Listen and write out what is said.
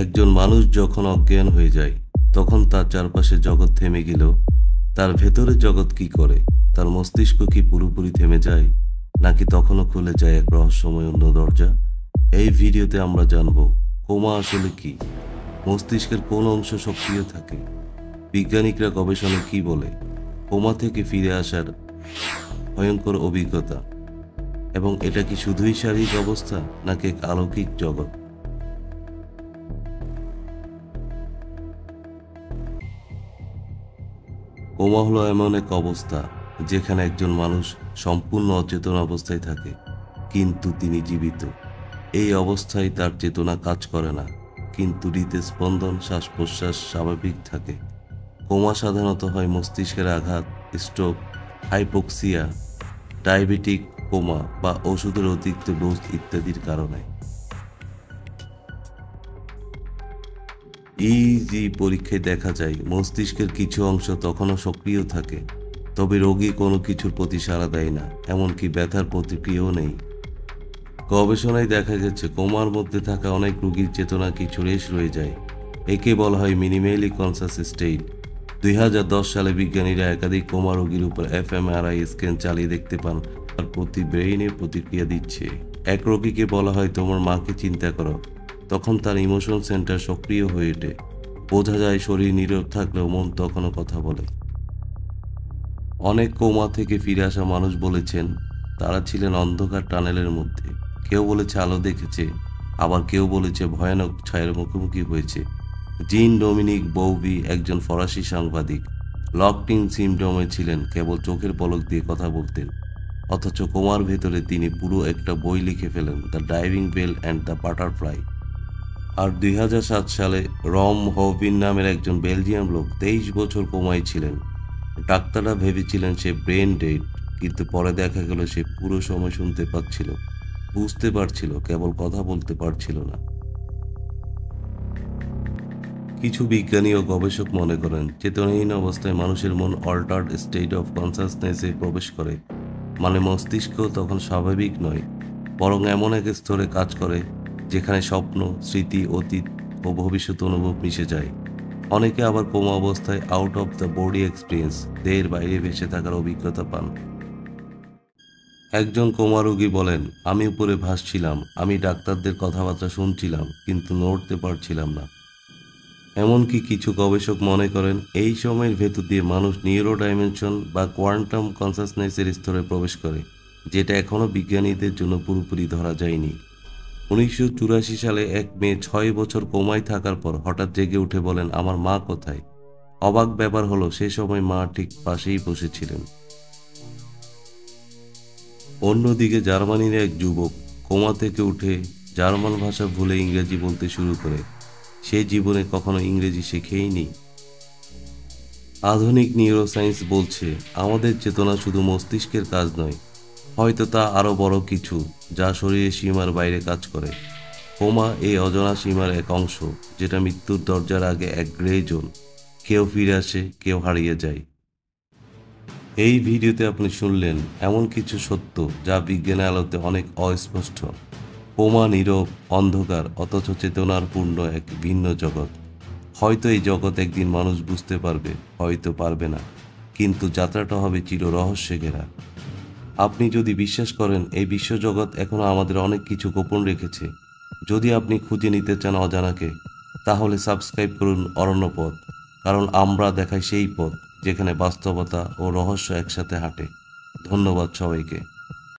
একজন মানুষ যখন অজ্ঞান হয়ে যায় তখন তার চারপাশে জগৎ থেমে গেলেও তার ভেতরে জগৎ কি করে? তার মস্তিষ্ক কি পুরোপুরি থেমে যায়, নাকি তখনও খুলে যায় এক রহস্যময় অন্য দরজা? এই ভিডিওতে আমরা জানব কোমা আসলে কি, মস্তিষ্কের কোন অংশ সক্রিয় থাকে, বিজ্ঞানিকরা গবেষণায় কি বলে, কোমা থেকে ফিরে আসার ভয়ঙ্কর অভিজ্ঞতা, এবং এটা কি শুধুই শারীরিক অবস্থা নাকি এক অলৌকিক জগৎ? কোমা হলো এমন এক অবস্থা যেখানে একজন মানুষ সম্পূর্ণ অচেতন অবস্থায় থাকে, কিন্তু তিনি জীবিত। এই অবস্থায় তার চেতনা কাজ করে না, কিন্তু হৃদস্পন্দন, শ্বাস প্রশ্বাস স্বাভাবিক থাকে। কোমা সাধারণত হয় মস্তিষ্কের আঘাত, স্ট্রোক, হাইপোক্সিয়া, ডায়াবেটিক কোমা বা ওষুধের অতিরিক্ত ডোজ ইত্যাদির কারণে। ইইজি পরীক্ষায় দেখা যায় মস্তিষ্কের কিছু অংশ তখনও সক্রিয় থাকে, তবে রোগী কোনো কিছুর প্রতি সাড়া দেয় না, এমনকি ব্যথার প্রতিক্রিয়াও নেই। গবেষণায় দেখা গেছে কোমার মধ্যে থাকা অনেক রোগীর চেতনা কিছু রেশ রয়ে যায়। একে বলা হয় মিনিমালি কনসাস স্টেট। 2010 সালে বিজ্ঞানীরা একাধিক কোমা রোগীর উপর এফএমআরআই স্ক্যান চালিয়ে দেখতে পান তার প্রতি ব্রেইনে প্রতিক্রিয়া দিচ্ছে। এক রোগীকে বলা হয় তোমার মাকে চিন্তা করো, তখন তার ইমোশন সেন্টার সক্রিয় হয়ে ওঠে। বোঝা যায় শরীর নীরব থাকলেও মন তখনও কথা বলে। অনেক কোমা থেকে ফিরে আসা মানুষ বলেছেন তারা ছিলেন অন্ধকার টানেলের মধ্যে। কেউ বলেছে আলো দেখেছে, আবার কেউ বলেছে ভয়ানক ছায়ার মুখোমুখি হয়েছে। জিন ডোমিনিক বৌবি একজন ফরাসি সাংবাদিক লকড ইন সিমডমে ছিলেন, কেবল চোখের পলক দিয়ে কথা বলতেন, অথচ কোমার ভেতরে তিনি পুরো একটা বই লিখে ফেলেন, the diving bell and the butterfly. আর 2007 সালে রম হোভিন নামের একজন বেলজিয়ান লোক 23 বছর কোমায় ছিলেন। ডাক্তাররা ভেবেছিলেন সে ব্রেন ডেড, কিন্তু পরে দেখা গেল সে পুরো সময় শুনতে পাচ্ছিল, বুঝতে পারছিল, কেবল কথা বলতে পারছিল না। কিছু বিজ্ঞানী ও গবেষক মনে করেন চেতনাহীন অবস্থায় মানুষের মন অল্টার্ড স্টেট অফ কনসাসনেসে প্রবেশ করে, মানে মস্তিষ্ক তখন স্বাভাবিক নয়, বরং এমন এক স্তরে কাজ করে যেখানে স্বপ্ন, স্মৃতি, অতীত ও ভবিষ্যৎ অনুভব মিশে যায়। অনেকে আবার কোমা অবস্থায় out of the body experience, দেহের বাইরে ভেসে থাকার অভিজ্ঞতা পান। একজন কোমা রোগী বলেন, আমি উপরে ভাসছিলাম, আমি ডাক্তারদের কথাবার্তা শুনছিলাম, কিন্তু নড়তে পারছিলাম না। এমনকি কিছু গবেষক মনে করেন এই সময়ের ভেতর দিয়ে মানুষ নিউরো ডাইমেনশন বা কোয়ান্টাম কনসাসনেসের স্তরে প্রবেশ করে, যেটা এখনও বিজ্ঞানীদের জন্য পুরোপুরি ধরা যায়নি। 1984 সালে এক মেয়ে 6 বছর কোমায় থাকার পর হঠাৎ জেগে উঠে বলেন, আমার মা কোথায়? অবাক ব্যাপার হলো সে সময় মা ঠিক পাশেই বসেছিলেন। অন্যদিকে জার্মানির এক যুবক কোমা থেকে উঠে জার্মান ভাষা ভুলে ইংরেজি বলতে শুরু করে। সে জীবনে কখনো ইংরেজি শেখেইনি। আধুনিক নিউরোসায়েন্স বলছে আমাদের চেতনা শুধু মস্তিষ্কের কাজ নয়, হয়তো তা আরও বড় কিছু, যা শরীরের সীমার বাইরে কাজ করে। কোমা এই অজানা সীমার এক অংশ, যেটা মৃত্যুর দরজার আগে এক গ্রে জোন। কেউ ফিরে আসে, কেউ হারিয়ে যায়। এই ভিডিওতে আপনি শুনলেন এমন কিছু সত্য যা বিজ্ঞানের আলোতে অনেক অস্পষ্ট। কোমা নীরব, অন্ধকার, অথচ চেতনার পূর্ণ এক ভিন্ন জগৎ। হয়তো এই জগৎ একদিন মানুষ বুঝতে পারবে, হয়তো পারবে না, কিন্তু যাত্রাটা হবে চির রহস্যে ঘেরা। আপনি যদি বিশ্বাস করেন এই বিশ্বজগৎ এখনও আমাদের অনেক কিছু গোপন রেখেছে, যদি আপনি খুঁজে নিতে চান অজানাকে, তাহলে সাবস্ক্রাইব করুন অরণ্যপথ, কারণ আমরা দেখাই সেই পথ যেখানে বাস্তবতা ও রহস্য একসাথে হাঁটে। ধন্যবাদ সবাইকে।